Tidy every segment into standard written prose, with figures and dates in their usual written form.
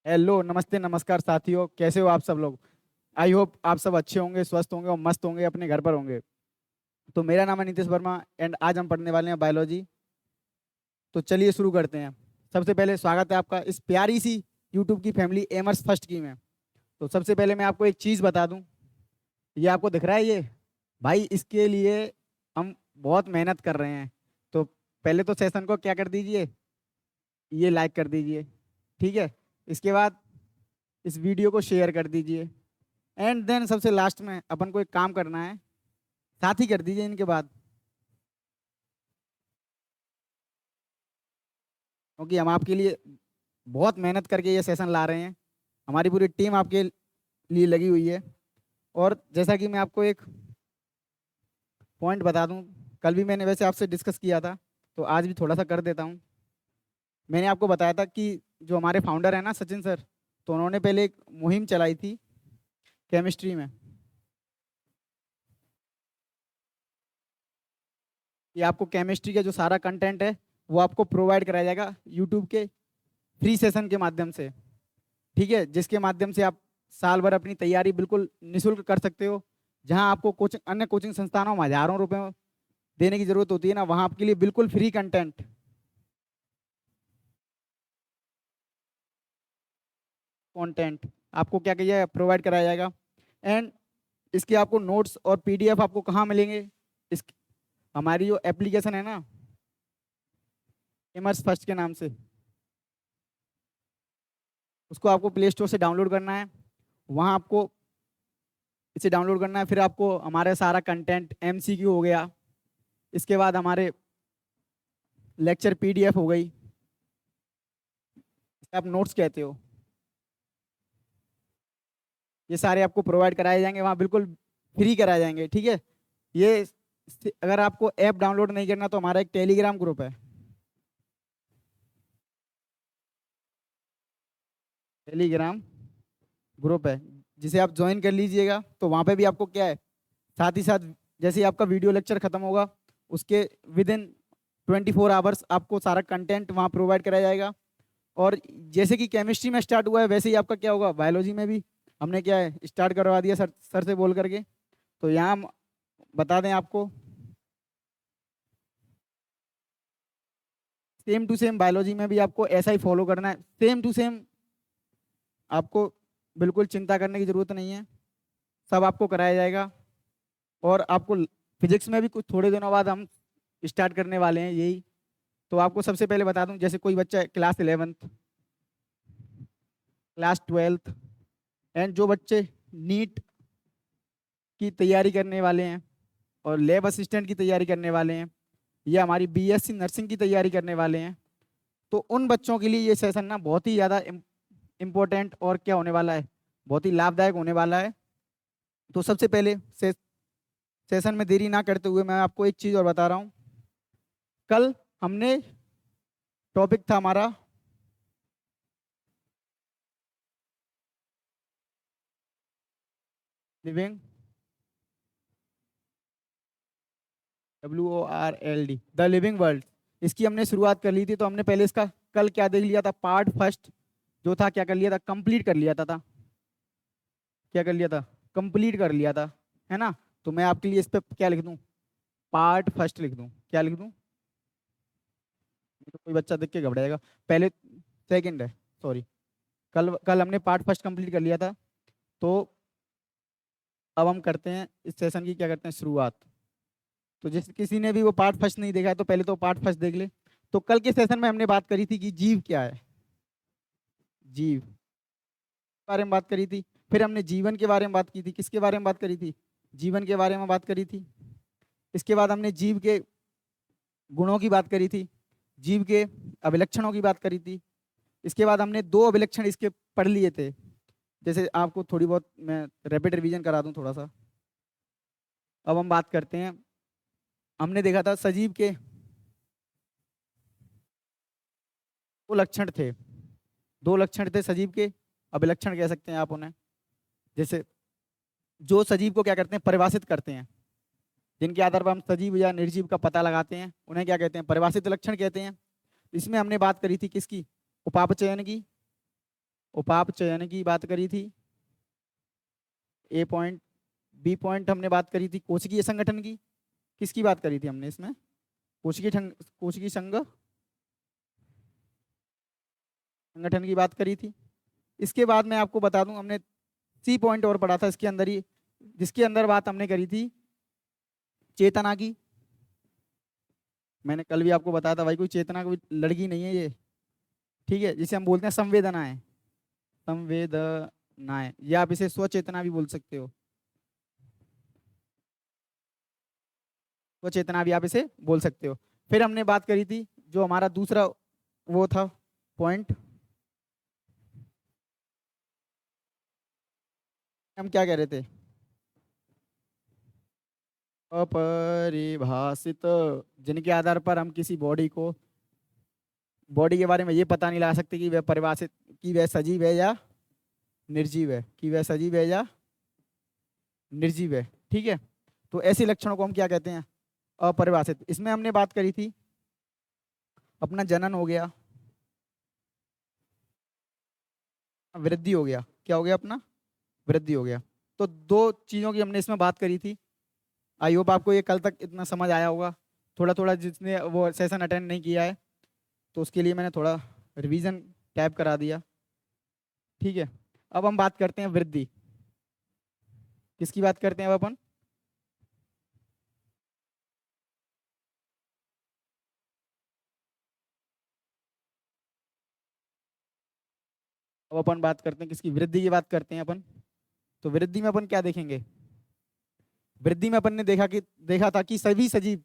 Hello, नमस्ते, नमस्कार साथियों, कैसे हो आप सब लोग। आई होप आप सब अच्छे होंगे, स्वस्थ होंगे और मस्त होंगे, अपने घर पर होंगे। तो मेरा नाम है नीतीश वर्मा एंड आज हम पढ़ने वाले हैं बायोलॉजी। तो चलिए शुरू करते हैं। सबसे पहले स्वागत है आपका इस प्यारी सी यूट्यूब की फैमिली एमर्स फर्स्ट की में। तो सबसे पहले मैं आपको एक चीज़ बता दूं। ये आपको दिख रहा है ये? भाई इसके लिए हम बहुत मेहनत कर रहे हैं। तो पहले तो सेशन को क्या कर दीजिए, ये लाइक कर दीजिए। ठीक है। इसके बाद इस वीडियो को शेयर कर दीजिए। एंड देन सबसे लास्ट में अपन को एक काम करना है, साथ ही कर दीजिए इनके बाद, क्योंकि हम आपके लिए बहुत मेहनत करके ये सेशन ला रहे हैं। हमारी पूरी टीम आपके लिए लगी हुई है। और जैसा कि मैं आपको एक पॉइंट बता दूं, कल भी मैंने वैसे आपसे डिस्कस किया था, तो आज भी थोड़ा सा कर देता हूं। मैंने आपको बताया था कि जो हमारे फाउंडर है ना, सचिन सर, तो उन्होंने पहले एक मुहिम चलाई थी केमिस्ट्री में, कि आपको केमिस्ट्री का जो सारा कंटेंट है वो आपको प्रोवाइड कराया जाएगा यूट्यूब के फ्री सेशन के माध्यम से। ठीक है, जिसके माध्यम से आप साल भर अपनी तैयारी बिल्कुल निशुल्क कर सकते हो। जहां आपको कोचिंग, अन्य कोचिंग संस्थानों में हजारों रुपए देने की जरूरत होती है ना, वहां आपके लिए बिल्कुल फ्री कंटेंट, कंटेंट आपको क्या किया प्रोवाइड कराया जाएगा। एंड इसके आपको नोट्स और पीडीएफ आपको कहाँ मिलेंगे? इस हमारी जो एप्लीकेशन है ना, इमर्स फर्स्ट के नाम से, उसको आपको प्ले स्टोर से डाउनलोड करना है। वहाँ आपको इसे डाउनलोड करना है, फिर आपको हमारे सारा कंटेंट एमसीक्यू हो गया, इसके बाद हमारे लेक्चर पीडीएफ हो गई, आप नोट्स कहते हो, ये सारे आपको प्रोवाइड कराए जाएंगे, वहाँ बिल्कुल फ्री कराए जाएंगे। ठीक है। ये अगर आपको ऐप डाउनलोड नहीं करना तो हमारा एक टेलीग्राम ग्रुप है, टेलीग्राम ग्रुप है, जिसे आप ज्वाइन कर लीजिएगा। तो वहाँ पे भी आपको क्या है, साथ ही साथ जैसे ही आपका वीडियो लेक्चर खत्म होगा, उसके विद इन 24 आवर्स आपको सारा कंटेंट वहाँ प्रोवाइड कराया जाएगा। और जैसे कि केमिस्ट्री में स्टार्ट हुआ है, वैसे ही आपका क्या होगा, बायोलॉजी में भी हमने क्या है स्टार्ट करवा दिया सर, सर से बोल करके। तो यहाँ हम बता दें आपको, सेम टू सेम बायोलॉजी में भी आपको ऐसा ही फॉलो करना है, सेम टू सेम। आपको बिल्कुल चिंता करने की जरूरत नहीं है, सब आपको कराया जाएगा। और आपको फिजिक्स में भी कुछ थोड़े दिनों बाद हम स्टार्ट करने वाले हैं यही। तो आपको सबसे पहले बता दूं, जैसे कोई बच्चा class 11th, class 12th, and जो बच्चे नीट की तैयारी करने वाले हैं और लैब असिस्टेंट की तैयारी करने वाले हैं, या हमारी बीएससी नर्सिंग की तैयारी करने वाले हैं, तो उन बच्चों के लिए ये सेशन ना बहुत ही ज़्यादा इम्पोर्टेंट और क्या होने वाला है, बहुत ही लाभदायक होने वाला है। तो सबसे पहले सेशन में देरी ना करते हुए मैं आपको एक चीज़ और बता रहा हूँ। कल हमने टॉपिक था हमारा living, WORLD, the living world. इसकी हमने शुरुआत कर ली थी। तो हमने पहले इसका कल क्या देख लिया था, पार्ट फर्स्ट जो था, क्या कर लिया था, कंप्लीट कर लिया था क्या कर लिया था, कंप्लीट कर लिया था, है ना। तो मैं आपके लिए इस पे क्या लिख दूं, पार्ट फर्स्ट लिख दूं, क्या लिख दूं? ये तो कोई बच्चा देख के घबराएगा। पहले सेकंड है, सॉरी। कल कल हमने पार्ट फर्स्ट कंप्लीट कर लिया था। तो अब हम करते हैं इस सेशन की, क्या करते हैं, शुरुआत। तो जिस किसी ने भी वो पार्ट फर्स्ट नहीं देखा है, तो पहले तो पार्ट फर्स्ट देख ले। तो कल के सेशन में हमने बात करी थी कि जीव क्या है, जीव के बारे में बात करी थी। फिर हमने जीवन के बारे में बात की थी, किसके बारे में बात करी थी, जीवन के बारे में बात करी थी। इसके बाद हमने जीव के गुणों की बात करी थी, जीव के अभिलक्षणों की बात करी थी। इसके बाद हमने दो अभिलक्षण इसके पढ़ लिए थे। जैसे आपको थोड़ी बहुत मैं रैपिड रिवीजन करा दूं थोड़ा सा। अब हम बात करते हैं, हमने देखा था सजीव के दो लक्षण थे, दो लक्षण थे सजीव के, अभिलक्षण कह सकते हैं आप उन्हें। जैसे जो सजीव को क्या करते हैं, परिभाषित करते हैं, जिनके आधार पर हम सजीव या निर्जीव का पता लगाते हैं, उन्हें क्या कहते हैं, परिभाषित लक्षण कहते हैं। इसमें हमने बात करी थी किसकी, उपापचयन की, उपाप चयन की बात करी थी, ए पॉइंट। बी पॉइंट हमने बात करी थी कोशिकीय संगठन की। किसकी बात करी थी हमने इसमें? कोशिकीय संगठन की बात करी थी। इसके बाद मैं आपको बता दूं, हमने सी पॉइंट और पढ़ा था इसके अंदर ही, जिसके अंदर बात हमने करी थी चेतना की। मैंने कल भी आपको बताया था भाई, कोई चेतना कोई लड़की नहीं है ये, ठीक है, जिसे हम बोलते हैं संवेदनाएं। संवेदनाएं, या आप इसे स्वचेतना भी बोल सकते हो, स्वचेतना भी आप इसे बोल सकते हो। फिर हमने बात करी थी जो हमारा दूसरा वो था पॉइंट, हम क्या कह रहे थे? अपरिभाषित, जिनके आधार पर हम किसी बॉडी के बारे में ये पता नहीं लगा सकते कि वह परिभाषित, कि वह सजीव है या निर्जीव है, कि वह सजीव है या निर्जीव है, ठीक है। तो ऐसे लक्षणों को हम क्या कहते हैं? अपरिभाषित। इसमें हमने बात करी थी अपना जनन हो गया, वृद्धि हो गया, क्या हो गया अपना? वृद्धि हो गया। तो दो चीजों की हमने इसमें बात करी थी। आई होप आपको ये कल तक इतना समझ आया होगा। थोड़ा थोड़ा जिसने वो सेशन अटेंड नहीं किया है तो उसके लिए मैंने थोड़ा रिवीजन टैप करा दिया, ठीक है। अब हम बात करते हैं वृद्धि। किसकी बात करते हैं अब अपन? अब अपन बात करते हैं किसकी? वृद्धि की बात करते हैं अपन। तो वृद्धि में अपन क्या देखेंगे? वृद्धि में अपन ने देखा था कि सभी जीव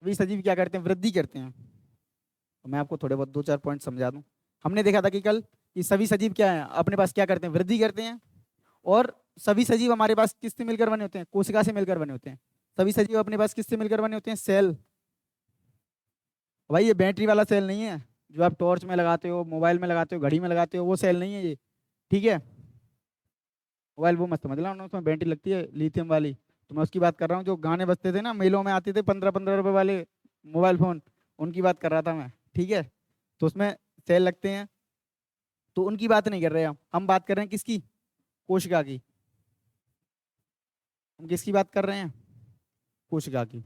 सभी सजीव क्या करते हैं? वृद्धि करते हैं। तो मैं आपको थोड़े बहुत दो चार पॉइंट समझा दूं। हमने देखा था कि कल कि सभी सजीव क्या है, अपने पास क्या करते हैं? वृद्धि करते हैं। और सभी सजीव हमारे पास किससे मिलकर बने होते हैं? कोशिका से मिलकर बने होते हैं। सभी सजीव अपने पास किससे मिलकर बने होते हैं? सेल। भाई ये बैटरी वाला सेल नहीं है जो आप टॉर्च में लगाते हो, मोबाइल में लगाते हो, घड़ी में लगाते हो, वो सेल नहीं है ये, ठीक है। मोबाइल वो मत समझ लो, उसमें बैटरी लगती है लिथियम वाली। तो मैं उसकी बात कर रहा हूँ जो गाने बजते थे ना, मेलों में आते थे 15-15 रुपए वाले मोबाइल फोन, उनकी बात कर रहा था मैं, ठीक है। तो उसमें सेल लगते हैं, तो उनकी बात नहीं कर रहे हम बात कर रहे हैं किसकी? कोशिका की। हम किसकी बात कर रहे हैं? कोशिका की।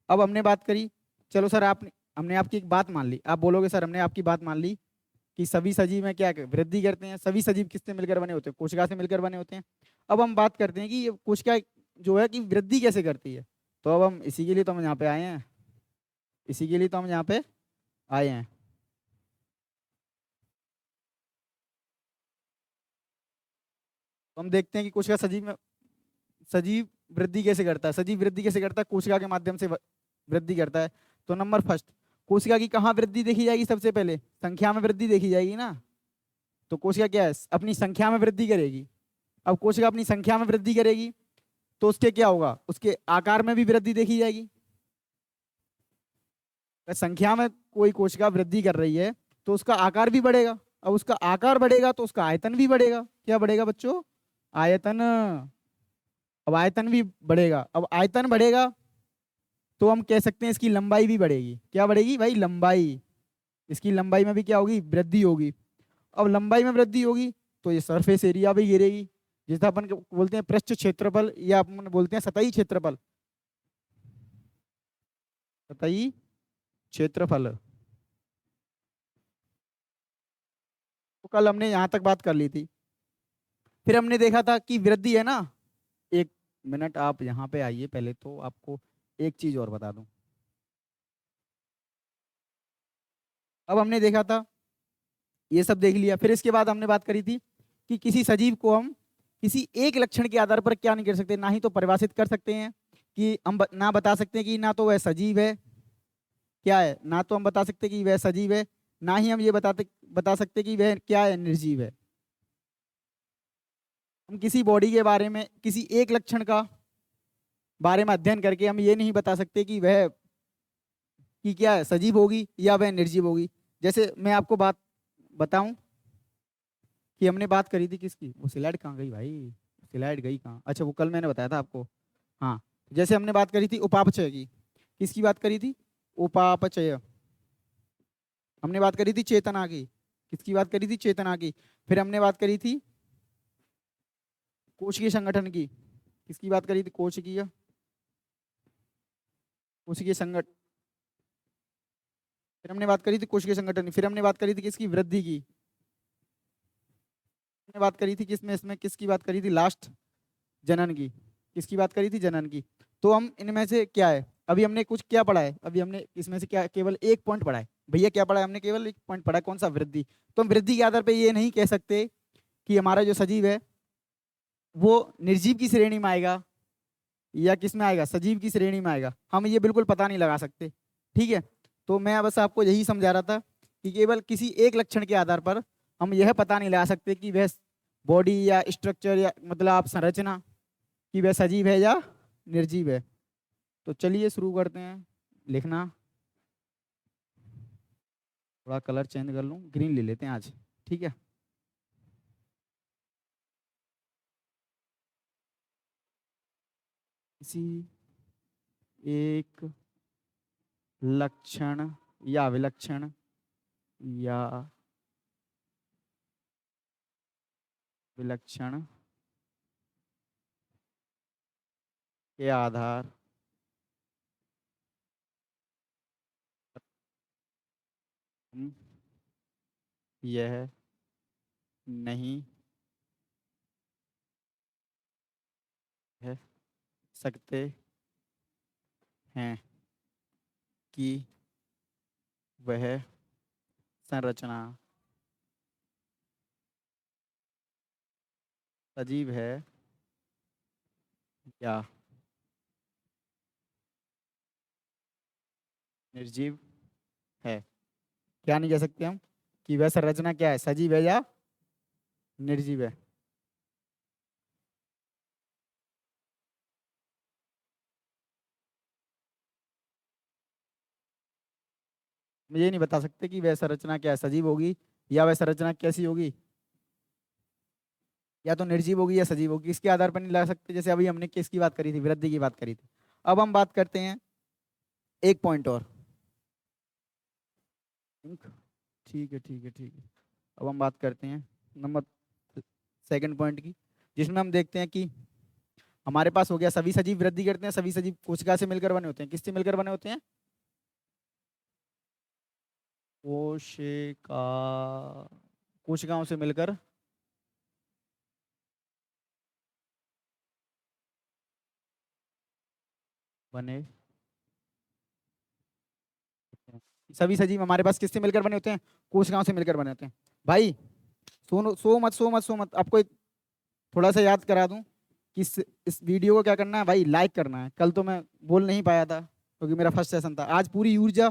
अब हमने बात करी, चलो सर आपने, हमने आपकी एक बात मान ली, आप बोलोगे सर हमने आपकी बात मान ली कि सभी सजीव में क्या वृद्धि करते हैं। सभी सजीव किससे मिलकर बने होते हैं? कोशिका से मिलकर बने होते हैं। अब हम बात करते हैं कि ये कोशिका जो है कि वृद्धि कैसे करती है। तो अब हम इसी के लिए तो हम यहाँ पे आए हैं, इसी के लिए तो हम यहाँ पे आए हैं। तो हम देखते हैं कि कोशिका सजीव वृद्धि कैसे करता है। सजीव वृद्धि कैसे करता है? कोशिका के माध्यम से वृद्धि करता है। तो नंबर फर्स्ट, कोशिका की कहाँ वृद्धि देखी जाएगी? सबसे पहले संख्या में वृद्धि देखी जाएगी ना। तो कोशिका क्या है? अपनी संख्या में वृद्धि करेगी। अब कोशिका अपनी संख्या में वृद्धि करेगी तो उसके क्या होगा? उसके आकार में भी वृद्धि देखी जाएगी। अगर संख्या में कोई कोशिका वृद्धि कर रही है तो उसका आकार भी बढ़ेगा। अब उसका आकार बढ़ेगा तो उसका आयतन भी बढ़ेगा। क्या बढ़ेगा बच्चों? आयतन। अब आयतन भी बढ़ेगा, अब आयतन बढ़ेगा तो हम कह सकते हैं इसकी लंबाई भी बढ़ेगी। क्या बढ़ेगी भाई? लंबाई। इसकी लंबाई में भी क्या होगी? वृद्धि होगी। अब लंबाई में वृद्धि होगी तो ये सरफेस एरिया भी गिरेगी, जिसे अपन बोलते हैं पृष्ठ क्षेत्रफल, या अपन बोलते हैं सतही क्षेत्रफल। सतही क्षेत्रफल। तो कल हमने यहाँ तक बात कर ली थी। फिर हमने देखा था कि वृद्धि है ना, एक मिनट आप यहाँ पे आइए, पहले तो आपको एक चीज और बता दूं। अब हमने देखा था, ये सब देख लिया, फिर इसके बाद हमने बात करी थी कि किसी सजीव को हम किसी एक लक्षण के आधार पर क्या नहीं कर सकते, ना ही तो परिभाषित कर सकते हैं कि हम ना बता सकते हैं कि ना तो वह सजीव है, क्या है, ना तो हम बता सकते कि वह सजीव है, ना ही हम ये बता सकते कि वह क्या है, निर्जीव है। हम किसी बॉडी के बारे में किसी एक लक्षण का बारे में अध्ययन करके हम ये नहीं बता सकते कि वह कि क्या है, सजीव होगी या वह निर्जीव होगी। जैसे मैं आपको बात बताऊं कि हमने बात करी थी किसकी? वो स्लाइड कहाँ गई भाई? स्लाइड गई कहाँ? अच्छा वो कल मैंने बताया था आपको। हाँ, जैसे हमने बात करी थी उपापचय की। किसकी बात करी थी? उपापचय। हमने बात करी थी चेतना की। किसकी बात करी थी? चेतना की। फिर हमने बात करी थी कोशिकीय संगठन की। किसकी बात करी थी? कोशिकीय, कोशिकीय संगठन। फिर हमने बात करी थी कोशिकीय संगठन की। फिर हमने बात करी थी किसकी? वृद्धि की। हमने बात करी थी किसमें, इसमें किसकी बात करी थी लास्ट? जनन की। किसकी बात करी थी? जनन की। तो हम इनमें से क्या है, अभी हमने कुछ क्या पढ़ा है? अभी हमने इसमें से क्या, केवल एक पॉइंट पढ़ा है भैया। क्या पढ़ा है हमने? केवल एक पॉइंट पढ़ा है। कौन सा? वृद्धि। तो हम वृद्धि के आधार पर ये नहीं कह सकते कि हमारा जो सजीव है वो निर्जीव की श्रेणी में आएगा या किस में आएगा? सजीव की श्रेणी में आएगा। हम ये बिल्कुल पता नहीं लगा सकते। ठीक है, तो मैं बस आपको यही समझा रहा था कि केवल किसी एक लक्षण के आधार पर हम यह पता नहीं लगा सकते कि वह बॉडी या स्ट्रक्चर या मतलब आप संरचना कि वह सजीव है या निर्जीव है। तो चलिए शुरू करते हैं लिखना। थोड़ा कलर चेंज कर लूँ, ग्रीन ले लेते हैं आज। ठीक है, किसी एक लक्षण या विलक्षण या विलक्षण के आधार हम यह नहीं कह सकते हैं कि वह संरचना सजीव है या निर्जीव है। क्या नहीं कह सकते हम? कि वह संरचना क्या है, सजीव है या निर्जीव है। हम ये नहीं बता सकते कि वह संरचना क्या है, सजीव होगी या वह संरचना कैसी होगी, या तो निर्जीव होगी या सजीव होगी। इसके आधार पर नहीं ला सकते। जैसे अभी हमने किसकी बात करी थी? वृद्धि की बात करी थी। अब हम बात करते हैं एक पॉइंट और। ठीक है, ठीक है, ठीक है। अब हम बात करते हैं नंबर सेकंड पॉइंट की, जिसमें हम देखते हैं कि हमारे पास हो गया सभी सजीव वृद्धि करते हैं। सभी सजीव कोशिका से मिलकर बने होते हैं। किससे मिलकर बने होते हैं? कोशिका, कोशिकाओं से मिलकर बने होते हैं। सभी सजीव हमारे पास किससे मिलकर बने होते हैं? कोशिकाओं से मिलकर बने होते हैं। भाई सुनो, सो मत। आपको एक थोड़ा सा याद करा दूं कि इस वीडियो को क्या करना है भाई? लाइक करना है। कल तो मैं बोल नहीं पाया था क्योंकि मेरा फर्स्ट सेशन था। आज पूरी ऊर्जा,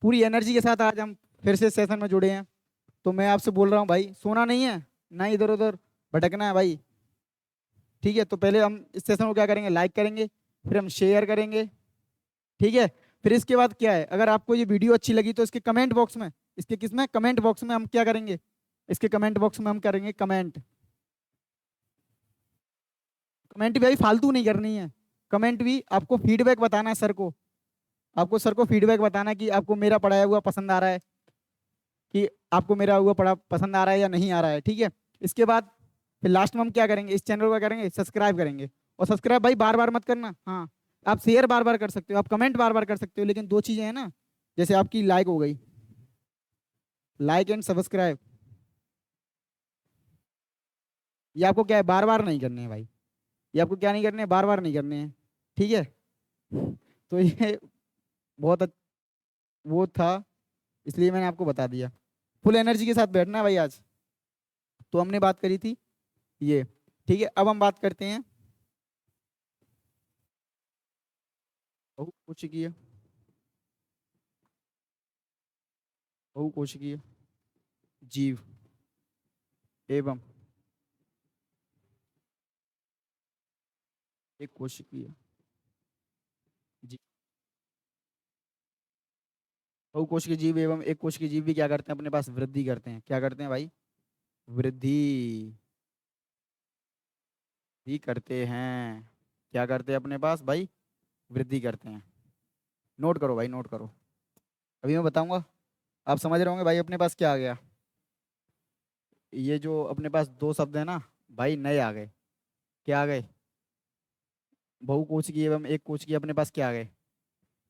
पूरी एनर्जी के साथ आज हम फिर से सेशन में जुड़े हैं। तो मैं आपसे बोल रहा हूँ भाई, सोना नहीं है ना, इधर उधर भटकना है भाई। ठीक है, तो पहले हम इस सेशन को क्या करेंगे? लाइक करेंगे, फिर हम शेयर करेंगे। ठीक है, फिर इसके बाद क्या है, अगर आपको ये वीडियो अच्छी लगी तो इसके कमेंट बॉक्स में, इसके किसमें? कमेंट बॉक्स में हम क्या करेंगे? इसके कमेंट बॉक्स में हम करेंगे कमेंट। कमेंट भी भाई फालतू नहीं करनी है। कमेंट भी आपको फीडबैक बताना है सर को। आपको सर को फीडबैक बताना है कि आपको मेरा पढ़ाया हुआ पसंद आ रहा है, कि आपको मेरा हुआ पढ़ा पसंद आ रहा है या नहीं आ रहा है। ठीक है, इसके बाद फिर लास्ट में हम क्या करेंगे? इस चैनल को क्या करेंगे? सब्सक्राइब करेंगे। और सब्सक्राइब भाई बार बार मत करना। हाँ, आप शेयर बार बार कर सकते हो, आप कमेंट बार बार कर सकते हो, लेकिन दो चीजें हैं ना, जैसे आपकी लाइक हो गई, लाइक एंड सब्सक्राइब, ये आपको क्या है? बार बार नहीं करने हैं भाई। ये आपको क्या नहीं करने हैं? बार बार नहीं करने हैं। ठीक है, तो ये बहुत वो था, इसलिए मैंने आपको बता दिया। फुल एनर्जी के साथ बैठना है भाई आज। तो हमने बात करी थी ये। ठीक है, अब हम बात करते हैं बहुकोशिकीय, बहुकोशिकीय जीव एवं एक कोशिकीय जीव। बहुकोशिकीय जीव एवं एक कोशिकीय जीव भी क्या करते हैं? अपने पास वृद्धि करते हैं। क्या करते हैं भाई? वृद्धि। वृद्धि करते हैं। क्या करते हैं अपने पास भाई? वृद्धि करते हैं। नोट करो भाई, नोट करो। अभी मैं बताऊंगा, आप समझ रहे होंगे भाई अपने पास क्या आ गया। ये जो अपने पास दो शब्द है ना भाई, नए आ गए। क्या आ गए? बहुकोशिकीय एवं एक कोशिकीय अपने पास क्या आ गए?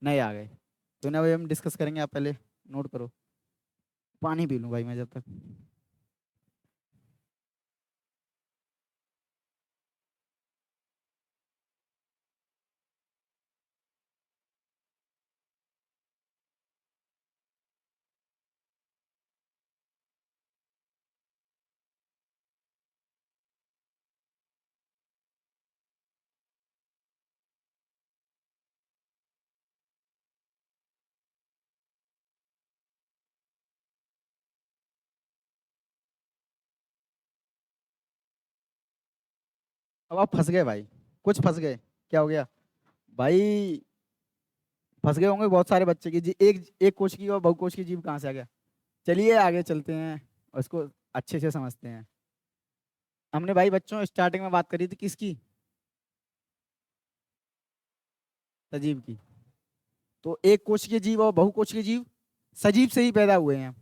नए आ गए। तो ना भाई हम डिस्कस करेंगे, आप पहले नोट करो। पानी पी लूँ भाई मैं जब तक। अब आप फंस गए भाई, कुछ फंस गए। क्या हो गया भाई? फंस गए होंगे बहुत सारे बच्चे की जी, एक एक कोश की और बहुकोश की जीव कहाँ से आ गया। चलिए आगे चलते हैं और इसको अच्छे से समझते हैं। हमने भाई बच्चों स्टार्टिंग में बात करी थी किसकी? सजीव की। तो एक कोश के जीव और बहुकोश के जीव सजीव से ही पैदा हुए हैं।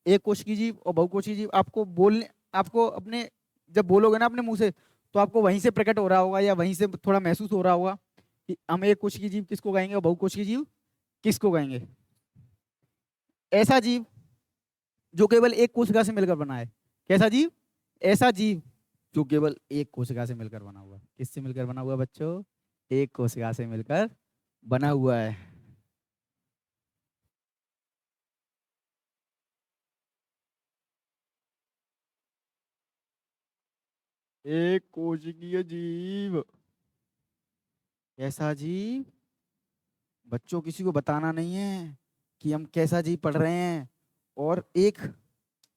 एक कोश की जीव और बहुकोश की जीव आपको बोलने, आपको अपने, जब बोलोगे ना अपने मुंह से, तो आपको वहीं से प्रकट हो रहा होगा या वहीं से थोड़ा महसूस हो रहा होगा कि हम एक कोश की जीव किसको कहेंगे और बहुकोश की जीव किसको कहेंगे। ऐसा जीव जो केवल एक कोशिका से मिलकर बना है। कैसा जीव? ऐसा जीव जो केवल एक कोशिका से मिलकर बना हुआ है। किससे मिलकर बना हुआ है बच्चों? एक कोशिका से मिलकर बना हुआ है। एक कोशिकीय जीव। ऐसा जीव बच्चों किसी को बताना नहीं है कि हम कैसा जीव पढ़ रहे हैं। और एक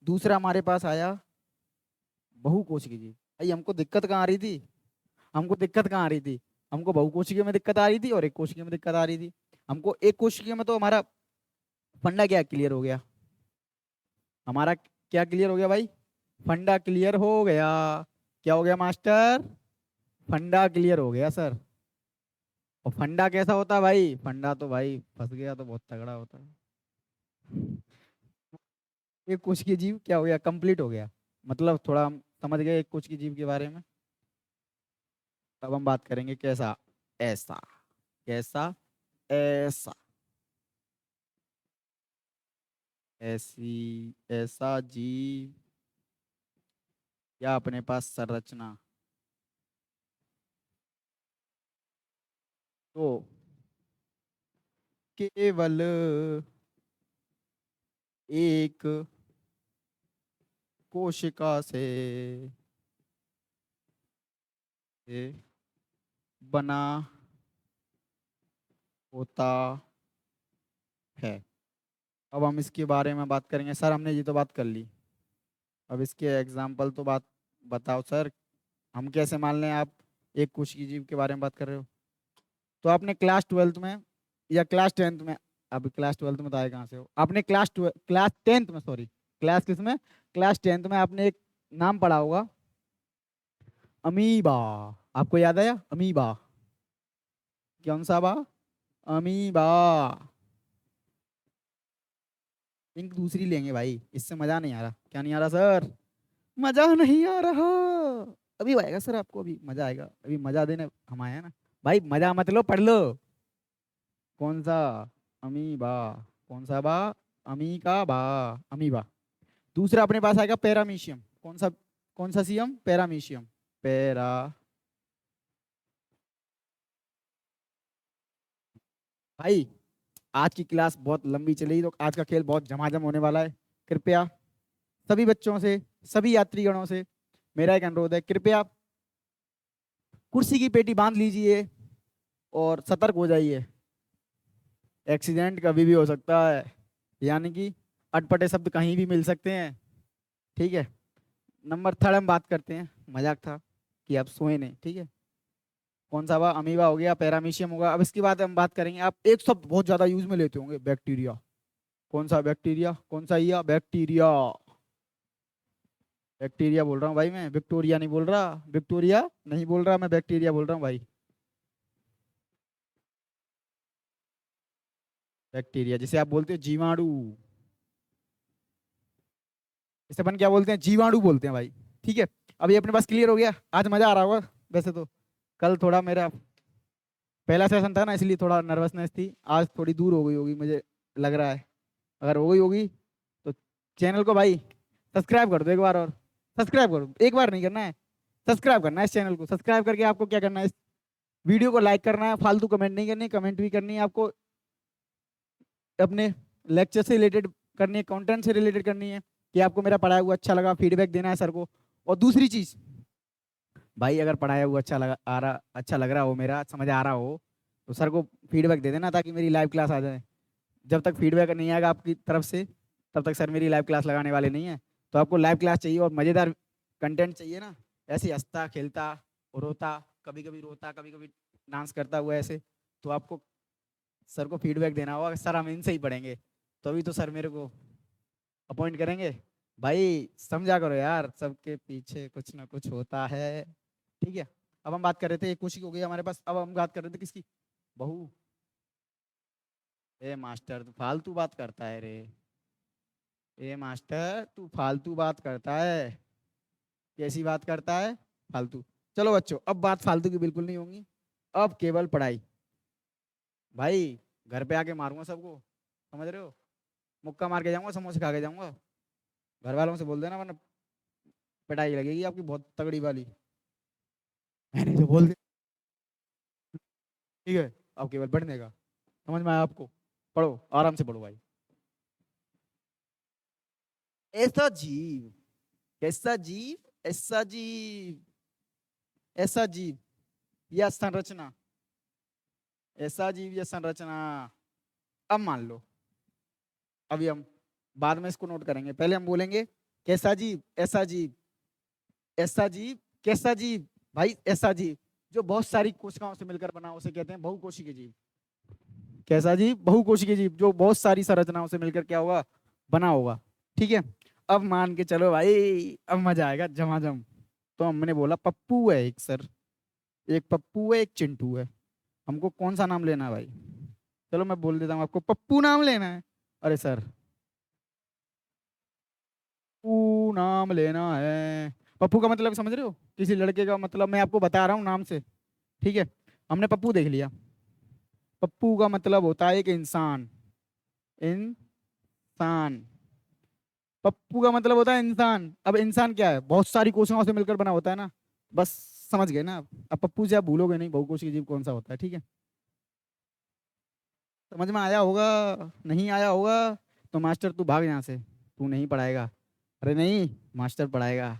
दूसरा हमारे पास आया, बहुकोशिकीय जीव। भाई हमको दिक्कत कहाँ आ रही थी? हमको दिक्कत कहाँ आ रही थी? हमको बहुकोशिकीय में दिक्कत आ रही थी और एक कोशिकीय में दिक्कत आ रही थी। हमको एक कोशिकीय में तो हमारा फंडा क्या क्लियर हो गया? हमारा क्या क्लियर हो गया भाई? फंडा क्लियर हो गया। क्या हो गया मास्टर? फंडा क्लियर हो गया सर। और फंडा कैसा होता है भाई? फंडा तो भाई फंस गया तो बहुत तगड़ा होता है। एक कोश की जीव क्या हो गया? कंप्लीट हो गया। मतलब थोड़ा हम समझ गए एक कोश की जीव के बारे में। तब हम बात करेंगे कैसा? ऐसा। कैसा? ऐसा। ऐसी। ऐसा जीव या अपने पास संरचना। तो केवल एक कोशिका से बना होता है। अब हम इसके बारे में बात करेंगे सर, हमने ये तो बात कर ली। अब इसके एग्जाम्पल तो बात बताओ सर। हम कैसे मान लें आप एक कोशिकीय जीव के बारे में बात कर रहे हो? तो आपने क्लास ट्वेल्थ में या क्लास टेंथ में, अब क्लास ट्वेल्थ में तो आए कहाँ से हो आपने? क्लास टेंथ में, सॉरी, क्लास किस में? क्लास टेंथ में आपने एक नाम पढ़ा होगा, अमीबा। आपको याद आया अमीबा? कौन सा बा? अमीबा। इंक दूसरी लेंगे भाई, इससे मजा नहीं आ रहा। क्या नहीं आ रहा सर? मजा नहीं आ रहा। अभी आएगा सर, आपको अभी मजा आएगा, अभी मजा देने हम आए हैं ना। भाई मजा मत लो, पढ़ लो। कौन सा? अमीबा। कौन सा बा? अमी का बा। अमीबा। दूसरा अपने पास आएगा पैरामीशियम। कौन सा? कौन सा सीएम? पैरामीशियम। पैरा। भाई आज की क्लास बहुत लंबी चली तो आज का खेल बहुत झमाझम होने वाला है। कृपया सभी बच्चों से, सभी यात्रीगणों से मेरा एक अनुरोध है, कृपया कुर्सी की पेटी बांध लीजिए और सतर्क हो जाइए। एक्सीडेंट कभी भी हो सकता है, यानी कि अटपटे शब्द कहीं भी मिल सकते हैं। ठीक है। नंबर थर्ड हम बात करते हैं, मजाक था कि आप सोए नहीं, ठीक है। कौन सा हुआ? अमीबा हो गया, पैरामीशियम होगा। अब इसके बाद हम बात करेंगे, आप एक शब्द बहुत ज्यादा यूज में लेते होंगे, बैक्टीरिया। कौन सा बैक्टीरिया? कौन सा? या बैक्टीरिया। बैक्टीरिया बोल रहा हूँ भाई, मैं विक्टोरिया नहीं बोल रहा, विक्टोरिया नहीं बोल रहा, मैं बैक्टीरिया बोल रहा हूँ भाई। बैक्टीरिया जिसे आप बोलते हो जीवाणु, इसे अपन क्या बोलते हैं, जीवाणु बोलते हैं भाई। ठीक है, अभी अपने पास क्लियर हो गया, आज मजा आ रहा होगा वैसे तो। कल थोड़ा मेरा पहला सेशन था ना, इसलिए थोड़ा नर्वसनेस थी, आज थोड़ी दूर हो गई होगी मुझे लग रहा है। अगर हो गई होगी तो चैनल को भाई सब्सक्राइब कर दो एक बार, और सब्सक्राइब करो, एक बार नहीं करना है, सब्सक्राइब करना है इस चैनल को। सब्सक्राइब करके आपको क्या करना है, इस वीडियो को लाइक करना है, फालतू कमेंट नहीं करनी, कमेंट भी करनी है आपको अपने लेक्चर से रिलेटेड करनी है, कंटेंट से रिलेटेड करनी है, कि आपको मेरा पढ़ाया हुआ अच्छा लगा, फीडबैक देना है सर को। और दूसरी चीज भाई, अगर पढ़ाया हुआ अच्छा लगा आ रहा, अच्छा लग रहा हो, मेरा समझ आ रहा हो, तो सर को फीडबैक दे देना, ताकि मेरी लाइव क्लास आ जाए। जब तक फीडबैक नहीं आएगा आपकी तरफ से, तब तक सर मेरी लाइव क्लास लगाने वाले नहीं है। तो आपको लाइव क्लास चाहिए और मज़ेदार कंटेंट चाहिए ना, ऐसे हंसता खेलता और रोता, कभी कभी रोता कभी कभी डांस करता हुआ ऐसे, तो आपको सर को फीडबैक देना होगा, सर हम इनसे ही पढ़ेंगे, तो अभी तो सर मेरे को अपॉइंट करेंगे। भाई समझा करो यार, सबके पीछे कुछ ना कुछ होता है। ठीक है, अब हम बात कर रहे थे, एक कोशिश हो गई हमारे पास, अब हम बात कर रहे थे किसकी, बहू। ए मास्टर तू फालतू बात करता है रे, ए मास्टर तू फालतू बात करता है, कैसी बात करता है, फालतू। चलो बच्चों, अब बात फालतू की बिल्कुल नहीं होगी, अब केवल पढ़ाई। भाई घर पे आके मारूंगा सबको, समझ रहे हो, मुक्का मार के जाऊंगा, समोसे खा के जाऊंगा। घर वालों से बोल देना, वरना पिटाई लगेगी आपकी बहुत तगड़ी वाली। मैंने जो बोल दिया, ठीक है। अब केवल पढ़ने का, समझ में आया आपको, पढ़ो आराम से पढ़ो भाई। ऐसा जीव, कैसा जीव, ऐसा जीव, ऐसा जीव या संरचना, ऐसा जीव या संरचना। अब मान लो, अभी हम बाद में इसको नोट करेंगे, पहले हम बोलेंगे कैसा जीव, ऐसा जीव, ऐसा जीव, कैसा जीव। भाई ऐसा जीव जो बहुत सारी कोशिकाओं से मिलकर बना, उसे कहते हैं बहुकोशिकीय जीव। कैसा जीव, बहुकोशिकीय जीव जो बहुत सारी संरचनाओं से मिलकर क्या होगा, बना होगा। ठीक है, अब मान के चलो भाई, अब मजा आएगा झमाझम। तो हमने बोला पप्पू है एक सर, एक पप्पू है एक चिंटू है, हमको कौन सा नाम लेना है भाई। चलो मैं बोल देता हूँ आपको, पप्पू नाम लेना है। अरे सर, पप्पू नाम लेना है। पप्पू का मतलब समझ रहे हो, किसी लड़के का मतलब मैं आपको बता रहा हूँ नाम से। ठीक है, हमने पप्पू देख लिया, पप्पू का मतलब होता है एक इंसान, इंसान। पप्पू का मतलब होता है इंसान। अब इंसान क्या है, बहुत सारी कोशिकाओं से मिलकर बना होता है ना, बस समझ गए ना आप। अब पप्पू से आप भूलोगे नहीं बहुकोशिकीय जीव कौन सा होता है। ठीक है, समझ में आया होगा, नहीं आया होगा तो मास्टर तू भाग यहाँ से, तू नहीं पढ़ाएगा। अरे नहीं, मास्टर पढ़ाएगा,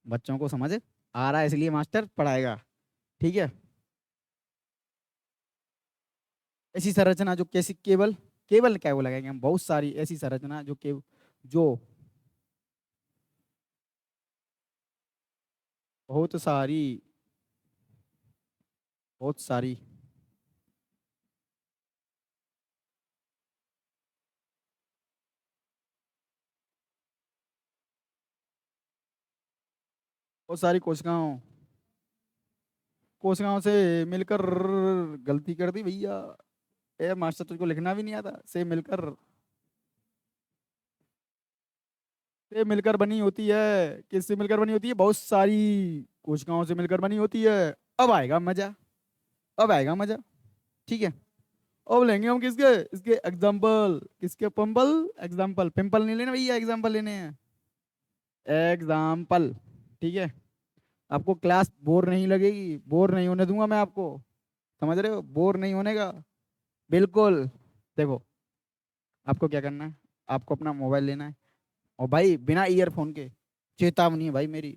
बच्चों को समझ आ रहा है इसलिए मास्टर पढ़ाएगा। ठीक है, ऐसी संरचना जो कैसी, केवल, केवल क्या वो लगाएंगे हम, बहुत सारी ऐसी संरचना जो केवल, जो बहुत सारी, बहुत सारी, बहुत सारी कोशिकाओं, कोशिकाओं से मिलकर, गलती कर दी भैया, ए मास्टर तुझको लिखना भी नहीं आता, से मिलकर, से मिलकर बनी होती है। किससे मिलकर बनी होती है, बहुत सारी कोशिकाओं से मिलकर बनी होती है। अब आएगा मजा, अब आएगा मजा। ठीक है, अब लेंगे हम किसके, इसके एग्जाम्पल, किसके पंपल, एग्जाम्पल, पिंपल नहीं लेना भैया, एग्जाम्पल लेने हैं, एग्जाम्पल। ठीक है, आपको क्लास बोर नहीं लगेगी, बोर नहीं होने दूंगा मैं आपको, समझ रहे हो, बोर नहीं होने का बिल्कुल। देखो, आपको क्या करना है, आपको अपना मोबाइल लेना है, और भाई बिना ईयरफोन के, चेतावनी है भाई मेरी,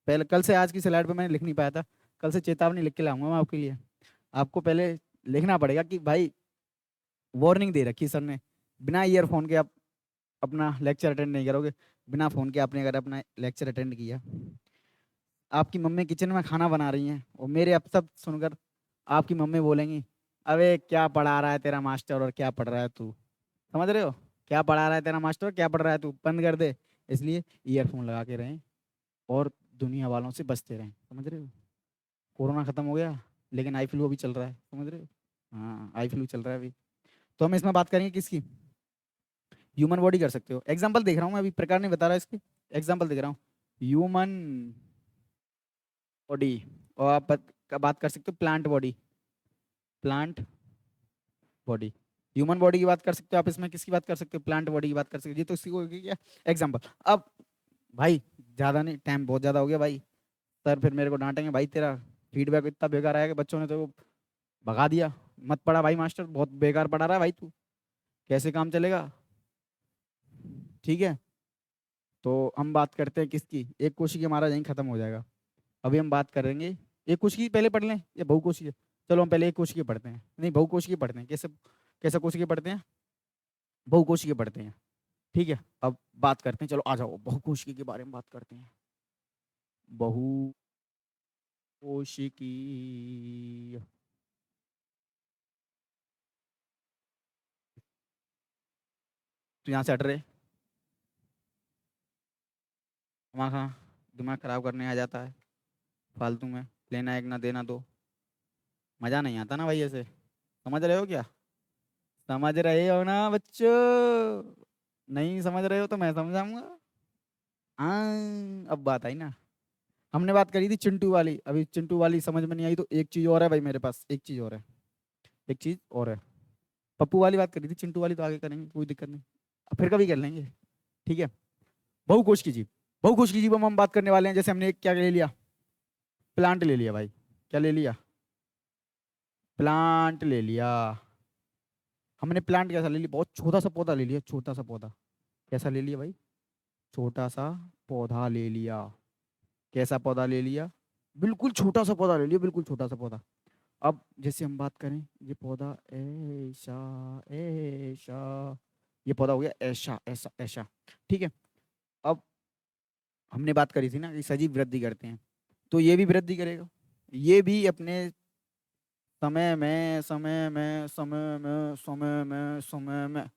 पहले कल से आज की स्लाइड पे मैंने लिख नहीं पाया था, कल से चेतावनी लिख के लाऊंगा मैं आपके लिए। आपको पहले लिखना पड़ेगा कि भाई वार्निंग दे रखी सर ने, बिना ईयरफोन के आप अपना लेक्चर अटेंड नहीं करोगे। बिना फोन के आपने अगर अपना लेक्चर अटेंड किया, आपकी मम्मी किचन में खाना बना रही हैं और मेरे अब सब सुनकर आपकी मम्मी बोलेंगी, अबे क्या पढ़ा रहा है तेरा मास्टर और क्या पढ़ रहा है तू, समझ रहे हो, क्या पढ़ा रहा है तेरा मास्टर, क्या पढ़ रहा है तू, बंद कर दे। इसलिए ईयरफोन लगा के रहें, और दुनिया वालों से बचते रहें, समझ रहे हो। कोरोना खत्म हो गया, लेकिन आई फ्लू अभी चल रहा है, समझ रहे हो। हाँ, आई फ्लू चल रहा है अभी। तो हम इसमें बात करेंगे किसकी, ह्यूमन बॉडी कर सकते हो। एग्जाम्पल देख रहा हूँ मैं, अभी प्रकार नहीं बता रहा इसके, एग्जाम्पल देख रहा हूँ। ह्यूमन बॉडी, और आप बात कर सकते हो plant body, plant body. Human body की बात कर सकते हो आप, इसमें किसकी बात कर सकते हो, प्लांट बॉडी की बात कर सकते हो। ये तो इसी को क्या एग्जाम्पल। अब भाई ज़्यादा नहीं, टाइम बहुत ज़्यादा हो गया भाई, सर फिर मेरे को डांटेंगे भाई, तेरा फीडबैक इतना बेकार आया कि बच्चों ने तो भगा दिया। मत पढ़ा भाई मास्टर, बहुत बेकार पढ़ा रहा है भाई तू, कैसे काम चलेगा। ठीक है, तो हम बात करते हैं किसकी, एक कोशिकी हमारा यहीं खत्म हो जाएगा। अभी हम बात करेंगे, एक कोशिकी पहले पढ़ लें या बहुकोशिकीय। चलो हम पहले एक कोशिकीय पढ़ते हैं, नहीं बहुकोशिकीय पढ़ते हैं। कैसे, कैसा कोशिकीय पढ़ते हैं, बहुकोशिकीय पढ़ते हैं। ठीक है, अब बात करते हैं, चलो आ जाओ बहुकोशिकीय के बारे में बात करते हैं। बहुकोशिकीय, तो यहाँ से हट रहे, दिमाग, हाँ दिमाग खराब करने आ जाता है फालतू में, लेना एक ना देना दो, मजा नहीं आता ना भाई ऐसे, समझ रहे हो क्या, समझ रहे हो ना बच्चों, नहीं समझ रहे हो तो मैं समझाऊंगा। हाँ, अब बात आई ना, हमने बात करी थी चिंटू वाली, अभी चिंटू वाली समझ में नहीं आई तो एक चीज और है भाई मेरे पास, एक चीज और है, एक चीज और है। पप्पू वाली बात करी थी, चिंटू वाली तो आगे करेंगे, कोई दिक्कत नहीं, फिर कभी कर लेंगे। ठीक है, बहुकोश की जीव, बहुकोश की जीव में हम बात करने वाले हैं। जैसे हमने एक क्या ले लिया, प्लांट ले लिया भाई, क्या ले लिया, प्लांट ले लिया। हमने प्लांट कैसा ले लिया, बहुत छोटा सा पौधा ले लिया, छोटा सा पौधा, कैसा ले लिया भाई, छोटा सा पौधा ले लिया। कैसा पौधा ले लिया, बिल्कुल छोटा सा पौधा ले लिया, बिल्कुल छोटा सा पौधा। अब जैसे हम बात करें, ये पौधा ऐसा, ऐसा, ये पौधा हो गया ऐसा ऐसा ऐसा। ठीक है, अब हमने बात करी थी ना कि सजीव वृद्धि करते हैं, तो ये भी वृद्धि करेगा, ये भी अपने समय में समय में समय में समय में समय में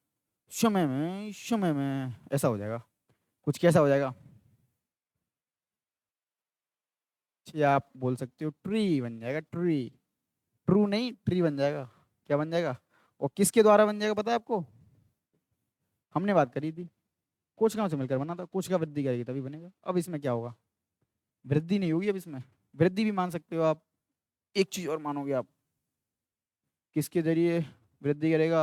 समय में समय में ऐसा हो जाएगा, कुछ कैसा हो जाएगा, या आप बोल सकते हो ट्री बन जाएगा, ट्री, ट्रू नहीं ट्री बन जाएगा। क्या बन जाएगा, और किसके द्वारा बन जाएगा पता है आपको, हमने बात करी थी कोशिकाओं से मिलकर बना था, कोशिका वृद्धि करेगी तभी बनेगा। अब इसमें क्या होगा, वृद्धि नहीं होगी अब इसमें, वृद्धि भी मान सकते हो आप, एक चीज और मानोगे आप, किसके जरिए वृद्धि करेगा,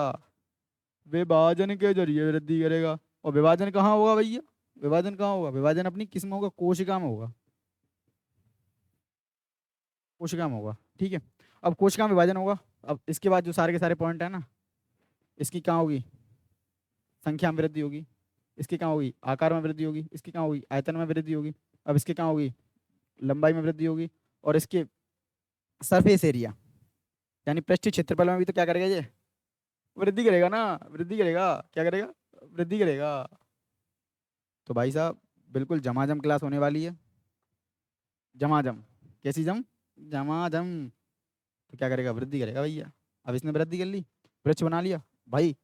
विभाजन के जरिए वृद्धि करेगा। और विभाजन कहाँ होगा भैया, विभाजन कहाँ होगा, विभाजन अपनी किस में होगा, कोशिका में होगा, कोशिका में होगा। ठीक है, अब कोशिका में विभाजन होगा। अब इसके बाद जो सारे के सारे पॉइंट है ना, इसकी कहाँ होगी, संख्या में वृद्धि होगी, इसकी कहाँ होगी, आकार में वृद्धि होगी, इसकी कहाँ होगी, आयतन में वृद्धि होगी, अब इसकी कहाँ होगी, लंबाई में वृद्धि होगी, और इसके सरफेस एरिया यानी पृष्ठीय क्षेत्रफल में भी तो क्या करेगा ये, वृद्धि करेगा ना, वृद्धि करेगा, क्या करेगा, वृद्धि करेगा। तो भाई साहब बिल्कुल झमाझम क्लास होने वाली है, झमाझम, कैसी जम, झमाझम। तो क्या करेगा, वृद्धि करेगा भैया। अब इसने वृद्धि कर ली, वृक्ष बना लिया भाई।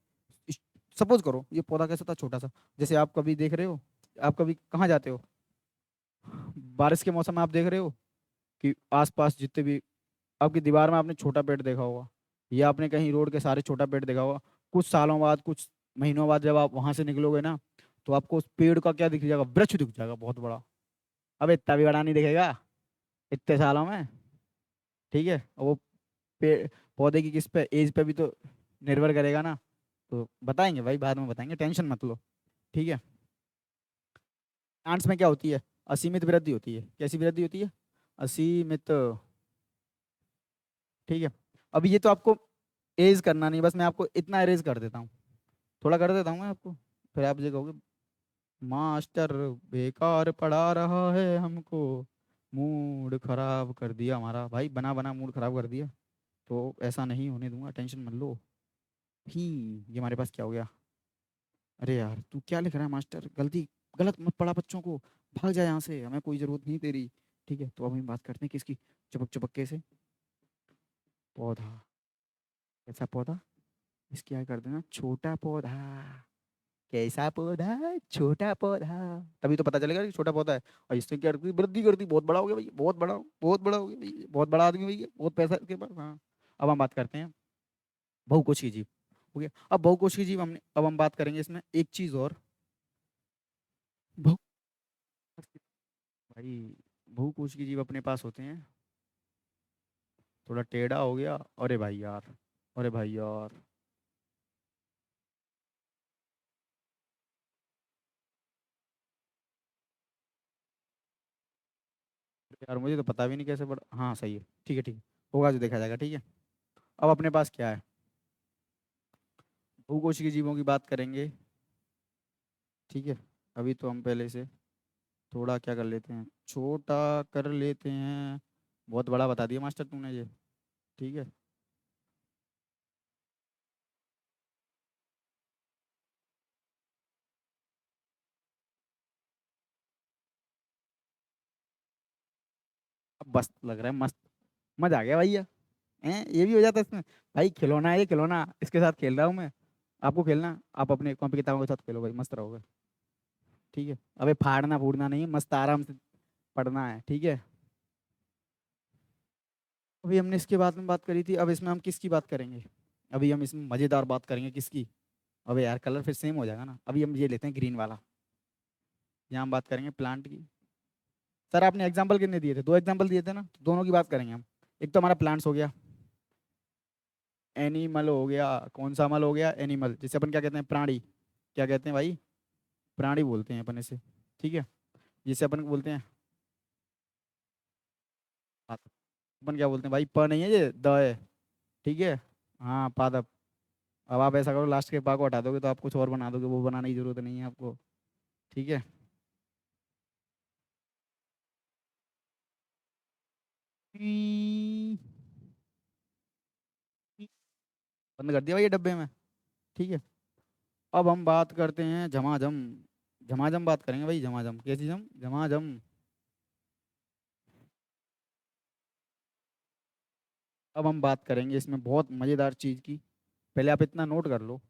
सपोज करो ये पौधा कैसा था, छोटा सा, जैसे आप कभी देख रहे हो, आप कभी कहाँ जाते हो, बारिश के मौसम में आप देख रहे हो कि आसपास जितने भी, आपकी दीवार में आपने छोटा पेड़ देखा होगा, या आपने कहीं रोड के सारे छोटा पेड़ देखा होगा, कुछ सालों बाद, कुछ महीनों बाद जब आप वहां से निकलोगे ना, तो आपको उस पेड़ का क्या दिख जाएगा, वृक्ष दिख जाएगा बहुत बड़ा। अब इतना भी बड़ा नहीं दिखेगा इतने सालों में। ठीक है, और वो पेड़, पौधे की किस पे, एज पे भी तो निर्भर करेगा ना। तो बताएंगे भाई, बाद में बताएंगे, टेंशन मत लो। ठीक है, प्लांट्स में क्या होती है, असीमित वृद्धि होती है। कैसी वृद्धि होती है, असीमित। ठीक है, अभी ये तो आपको एज करना नहीं, बस मैं आपको इतना एरेज कर देता हूँ, थोड़ा कर देता हूँ मैं आपको, फिर आप ये कहोगे मास्टर बेकार पढ़ा रहा है हमको, मूड खराब कर दिया हमारा, भाई बना बना मूड खराब कर दिया। तो ऐसा नहीं होने दूंगा, टेंशन मत लो। ही, ये हमारे पास क्या हो गया, अरे यार तू क्या लिख रहा है मास्टर, गलती, गलत मत पढ़ा बच्चों को, भाग जा यहाँ से, हमें कोई ज़रूरत नहीं तेरी। ठीक है, तो अब हम बात करते हैं किसकी, चपक चपक कैसे, पौधा, कैसा पौधा, इसकी क्या कर देना, छोटा पौधा, कैसा पौधा, छोटा पौधा, तभी तो पता चलेगा कि छोटा पौधा है। और इससे क्या करती, वृद्धि करती, बहुत बड़ा हो गया भाई, बहुत बड़ा, बहुत बड़ा हो गया भाई, बहुत बड़ा आदमी भाई, बहुत पैसा इसके पास। हाँ। अब हम बात करते हैं बहुकोशीय जीव। हो गया। अब बहुकोशीय जीव हमने, अब हम बात करेंगे इसमें एक चीज और। बहु भाई बहुकोशीय जीव अपने पास होते हैं, थोड़ा टेढ़ा हो गया, अरे भाई यार, अरे भाई यार, यार मुझे तो पता भी नहीं कैसे बड़ा, हाँ सही है, ठीक है ठीक है, होगा जो देखा जाएगा, ठीक है। अब अपने पास क्या है, भूकोशीय जीवों की बात करेंगे, ठीक है। अभी तो हम पहले से थोड़ा क्या कर लेते हैं, छोटा कर लेते हैं, बहुत बड़ा बता दिया मास्टर तूने ये, ठीक है। अब बस लग रहा है मस्त, मजा आ गया भैया। हैं, ये भी हो जाता है इसमें, भाई खिलौना है ये, खिलौना, इसके साथ खेल रहा हूँ मैं, आपको खेलना, आप अपने कॉपी किताबों के साथ खेलो भाई, मस्त रहोगे, ठीक है। अबे फाड़ना फूड़ना नहीं है, मस्त आराम से पढ़ना है, ठीक है। अभी हमने इसके बाद में बात करी थी, अब इसमें हम किसकी बात करेंगे, अभी हम इसमें मजेदार बात करेंगे किसकी, अबे यार कलर फिर सेम हो जाएगा ना, अभी हम ये लेते हैं ग्रीन वाला, यहाँ हम बात करेंगे प्लांट की। सर आपने एग्जाम्पल कितने दिए थे, दो एग्जाम्पल दिए थे ना, तो दोनों की बात करेंगे हम। एक तो हमारा प्लांट्स हो गया, एनिमल हो गया, कौन सा मल हो गया, एनिमल, जिसे अपन क्या कहते हैं, प्राणी, क्या कहते हैं भाई, प्राणी बोलते हैं अपन इसे, ठीक है। जिसे अपन बोलते हैं, अपन क्या बोलते हैं भाई, प नहीं है ये, द है, ठीक है। हाँ पादप। अब आप ऐसा करो, लास्ट के पा को हटा दोगे तो आप कुछ और बना दोगे, वो बनाने की जरूरत नहीं है आपको, ठीक है। बंद कर दिया भाई ये डब्बे में, ठीक है। अब हम बात करते हैं झमाझम, झमाझम बात करेंगे भाई, झमाझम कैसी जम, झमाझम। अब हम बात करेंगे इसमें बहुत मज़ेदार चीज़ की, पहले आप इतना नोट कर लो,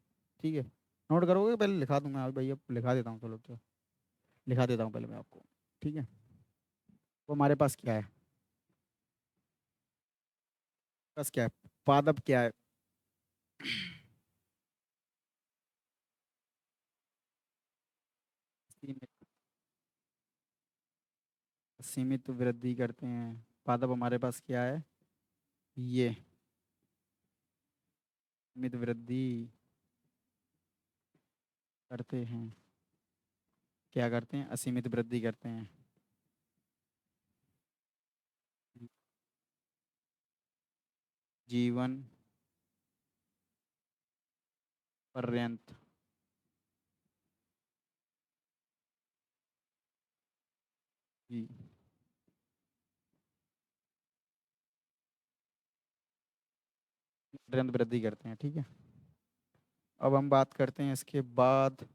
ठीक है। नोट करोगे, पहले लिखा दूंगा भाई, अब लिखा देता हूँ, चलो तो लिखा देता हूँ पहले मैं आपको, ठीक है। तो हमारे पास क्या है, बस क्या है, पादप क्या है, सीमित, सीमित वृद्धि करते हैं, पादप हमारे पास क्या है, ये सीमित वृद्धि करते हैं, क्या करते हैं, असीमित वृद्धि करते हैं, जीवन पर्यंत, जी, पर्यंत वृद्धि करते हैं, ठीक है। अब हम बात करते हैं इसके बाद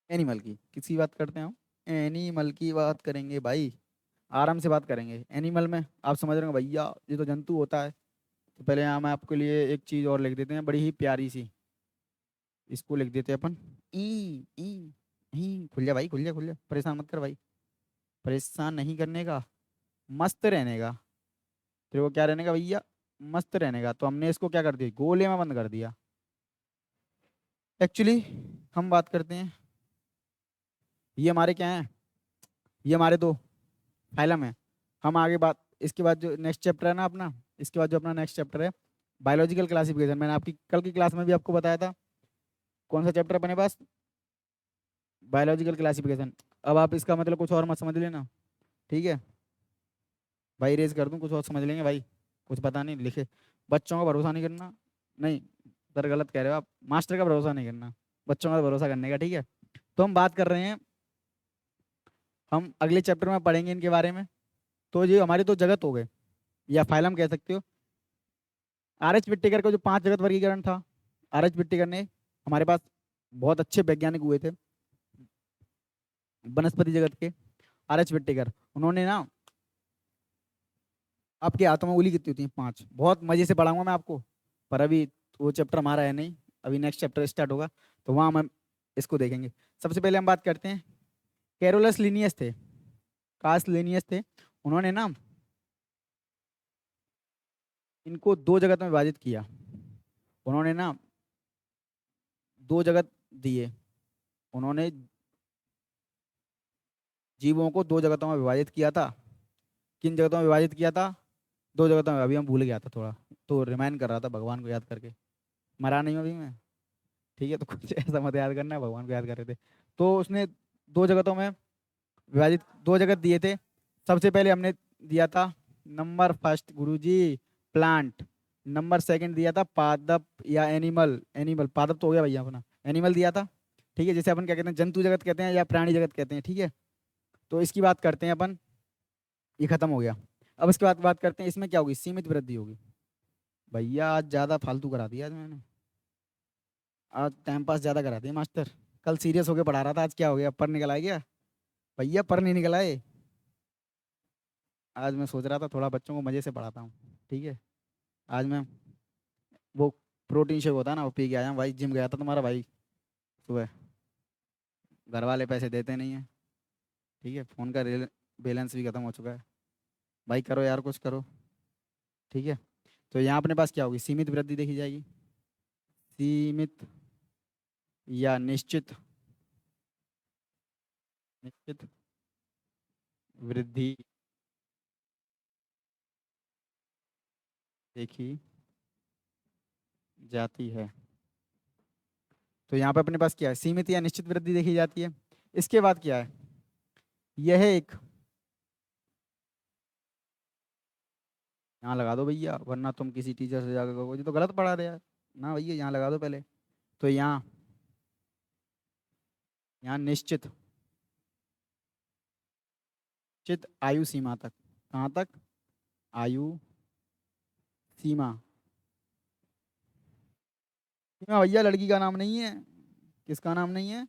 एनिमल की, किसकी बात करते हैं हम, एनिमल की बात करेंगे भाई, आराम से बात करेंगे। एनिमल में आप समझ रहे हो भैया, ये तो जंतु होता है, तो पहले यहाँ मैं आपके लिए एक चीज़ और लिख देते हैं, बड़ी ही प्यारी सी, इसको लिख देते हैं अपन, ई, ई, ई, खुल जा भाई, खुल जा, खुल जा, परेशान मत कर भाई, परेशान नहीं करने का, मस्त रहने का, तेरे को क्या रहने का भैया, मस्त रहने का। तो हमने इसको क्या कर दिया, गोले में बंद कर दिया। एक्चुअली हम बात करते हैं, ये हमारे क्या हैं, ये हमारे दो फाइलम है। हम आगे बात, इसके बाद जो नेक्स्ट चैप्टर है ना अपना, इसके बाद जो अपना नेक्स्ट चैप्टर है, बायोलॉजिकल क्लासिफिकेशन, मैंने आपकी कल की क्लास में भी आपको बताया था, कौन सा चैप्टर अपने पास, बायोलॉजिकल क्लासिफिकेशन। अब आप इसका मतलब कुछ और मत समझ लेना, ठीक है। भाई रेज कर दूं, कुछ और समझ लेंगे भाई, कुछ पता नहीं लिखे, बच्चों का भरोसा नहीं करना, नहीं, सर गलत कह रहे हो आप, मास्टर का भरोसा नहीं करना, बच्चों का भरोसा करने का, ठीक है। तो हम बात कर रहे हैं, हम अगले चैप्टर में पढ़ेंगे इनके बारे में। तो ये हमारे तो जगत हो गए, या फाइलम कह सकते हो। आर एच विट्टेकर का जो पांच जगत वर्गीकरण था, आर एच विट्टेकर ने, हमारे पास बहुत अच्छे वैज्ञानिक हुए थे वनस्पति जगत के, आर एच विट्टेकर, उन्होंने ना, आपके हाथों में उंगली कितनी होती है, पांच, बहुत मजे से पढ़ाऊंगा मैं आपको, पर अभी वो चैप्टर हमारा है नहीं, अभी नेक्स्ट चैप्टर स्टार्ट होगा तो वहाँ हम इसको देखेंगे। सबसे पहले हम बात करते हैं, कैरोलस लिनियस थे, कास लिनियस थे, उन्होंने ना इनको दो जगत में विभाजित किया। उन्होंने ना दो जगत दिए, उन्होंने जीवों को दो जगतों में विभाजित किया था। किन जगतों में विभाजित किया था? दो जगतों में। अभी हम भूल गया था थोड़ा, तो रिमाइंड कर रहा था भगवान को याद करके। मरा नहीं हूं अभी मैं, ठीक है? तो कुछ ऐसा मत याद करना, भगवान को याद कर रहे थे। तो उसने दो जगतों में विभाजित, दो जगत दिए थे। सबसे पहले हमने दिया था नंबर फर्स्ट गुरुजी प्लांट, नंबर सेकंड दिया था पादप या एनिमल। एनिमल, पादप तो हो गया भैया अपना, एनिमल दिया था, ठीक है? जैसे अपन क्या कहते हैं, जंतु जगत कहते हैं या प्राणी जगत कहते हैं, ठीक है? तो इसकी बात करते हैं अपन, ये खत्म हो गया। अब इसके बाद बात करते हैं इसमें क्या होगी, सीमित वृद्धि होगी। भैया आज ज्यादा फालतू करा दिया आज मैंने, आज टाइम पास ज्यादा करा दिया मास्टर। कल सीरियस होके पढ़ा रहा था, आज क्या हो गया, पर निकल आए क्या? भैया पर नहीं निकल आए। आज मैं सोच रहा था थोड़ा बच्चों को मजे से पढ़ाता हूँ, ठीक है? आज मैं वो प्रोटीन शेक होता है ना, वो पी के आया हूँ भाई। जिम गया था तुम्हारा भाई सुबह, घर वाले पैसे देते नहीं है, ठीक है? फोन का बैलेंस भी खत्म हो चुका है। भाई करो यार, कुछ करो, ठीक है? तो यहाँ अपने पास क्या होगी, सीमित वृद्धि देखी जाएगी, सीमित या निश्चित, निश्चित वृद्धि देखी जाती है। तो यहाँ पे अपने पास क्या है, सीमित या निश्चित वृद्धि देखी जाती है। इसके बाद क्या है, यह एक, यहाँ लगा दो भैया, वरना तुम किसी टीचर से जाकर कहोगे, "ये तो गलत पढ़ा रहे यार"। ना भैया, यहाँ लगा दो पहले। तो यहाँ, यहाँ निश्चित, निश्चित आयु सीमा तक, कहाँ तक, आयु सीमा। सीमा भैया लड़की का नाम नहीं है, किसका नाम नहीं है,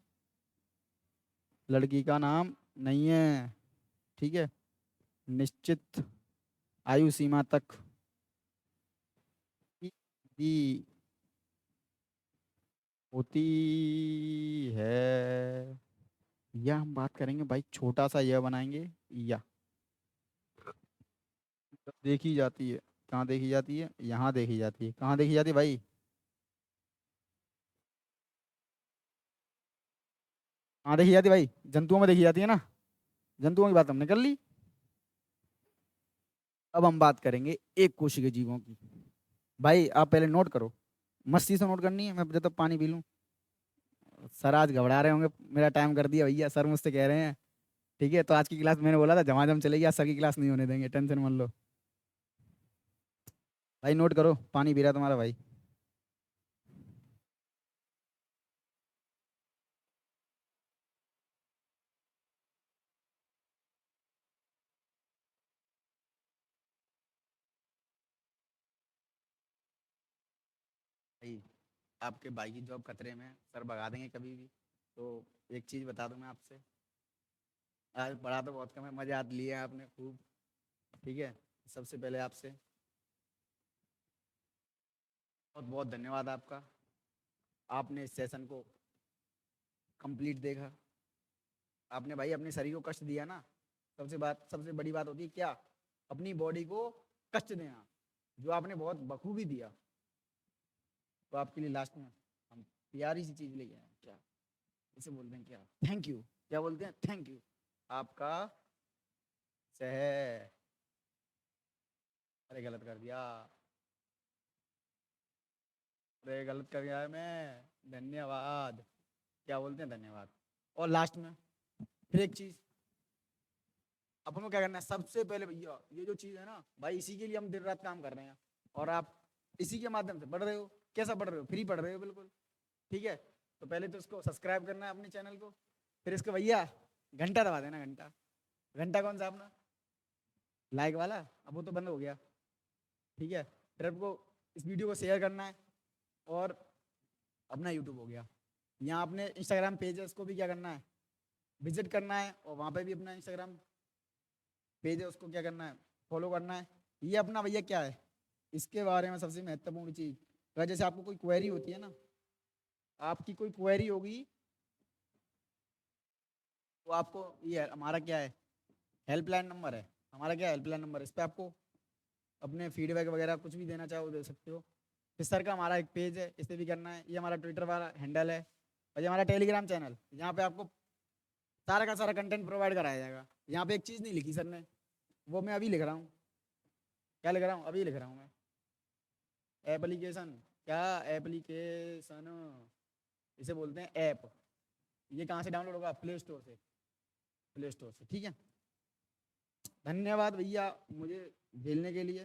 लड़की का नाम नहीं है, ठीक है? निश्चित आयु सीमा तक की होती है। या हम बात करेंगे भाई, छोटा सा यह बनाएंगे, या देखी जाती है। कहाँ देखी जाती है, यहाँ देखी जाती है। कहाँ देखी जाती है भाई, कहाँ देखी जाती है भाई, जंतुओं में देखी जाती है ना। जंतुओं की बात हमने कर ली। अब हम बात करेंगे एक कोशिकीय जीवों की। भाई आप पहले नोट करो, मस्ती से नोट करनी है, मैं जब तक पानी पी लूँ। सर आज घबरा रहे होंगे, मेरा टाइम कर दिया भैया, सर मुझसे कह रहे हैं, ठीक है? तो आज की क्लास मैंने बोला था झमाझम चलेगी, आज सर की क्लास नहीं होने देंगे, टेंशन मत लो। भाई नोट करो, पानी पी रहा है तुम्हारा भाई। भाई आपके भाई की जॉब खतरे में है, सर भगा देंगे कभी भी। तो एक चीज़ बता दूं मैं आपसे, आज पढ़ा तो बहुत कम है, मजा लिए आपने खूब, ठीक है? सबसे पहले आपसे बहुत बहुत धन्यवाद आपका, आपने इस सेशन को कंप्लीट देखा। आपने भाई अपने शरीर को कष्ट दिया ना, सबसे बड़ी बात होती है क्या, अपनी बॉडी को कष्ट देना, जो आपने बहुत बखूबी दिया। तो आपके लिए लास्ट में हम प्यारी सी चीज़ लेके आए, क्या इसे बोलते हैं, क्या, थैंक यू, क्या बोलते हैं, थैंक यू आपका सह, अरे गलत कर दिया, अरे गलत कर दिया है मैं, धन्यवाद, क्या बोलते हैं, धन्यवाद। और लास्ट में फिर एक चीज़, अपन को क्या करना है, सबसे पहले भैया ये जो चीज़ है ना भाई, इसी के लिए हम दिन रात काम कर रहे हैं, और आप इसी के माध्यम से पढ़ रहे हो। कैसा पढ़ रहे हो, फ्री पढ़ रहे हो बिल्कुल, ठीक है? तो पहले तो इसको सब्सक्राइब करना है अपने चैनल को, फिर इसको भैया घंटा दबा देना, घंटा, घंटा कौन सा अपना लाइक वाला, अब वो तो बंद हो गया, ठीक है? फिर आपको इस वीडियो को शेयर करना है, और अपना यूट्यूब हो गया, यहाँ अपने इंस्टाग्राम पेजेस को भी क्या करना है, विजिट करना है, और वहाँ पे भी अपना इंस्टाग्राम पेज है उसको क्या करना है, फॉलो करना है। ये अपना भैया क्या है, इसके बारे में सबसे महत्वपूर्ण चीज़, अगर जैसे आपको कोई क्वेरी होती है ना, आपकी कोई क्वेरी होगी तो आपको ये हमारा क्या है, हेल्पलाइन नंबर है हमारा, क्या हेल्पलाइन नंबर है, इस पर आपको अपने फीडबैक वगैरह कुछ भी देना चाहो दे सकते हो। फिर सर का हमारा एक पेज है, इस पर भी करना है, ये हमारा ट्विटर वाला हैंडल है, और ये हमारा टेलीग्राम चैनल, यहाँ पे आपको सारा का सारा कंटेंट प्रोवाइड कराया जाएगा। यहाँ पे एक चीज़ नहीं लिखी सर ने, वो मैं अभी लिख रहा हूँ। क्या लिख रहा हूँ, अभी लिख रहा हूँ मैं। एप्लीकेशन, क्या एप्लीकेशन, इसे बोलते हैं ऐप। ये कहाँ से डाउनलोड होगा, प्ले स्टोर से, प्ले स्टोर से, ठीक है। धन्यवाद भैया मुझे झेलने के लिए।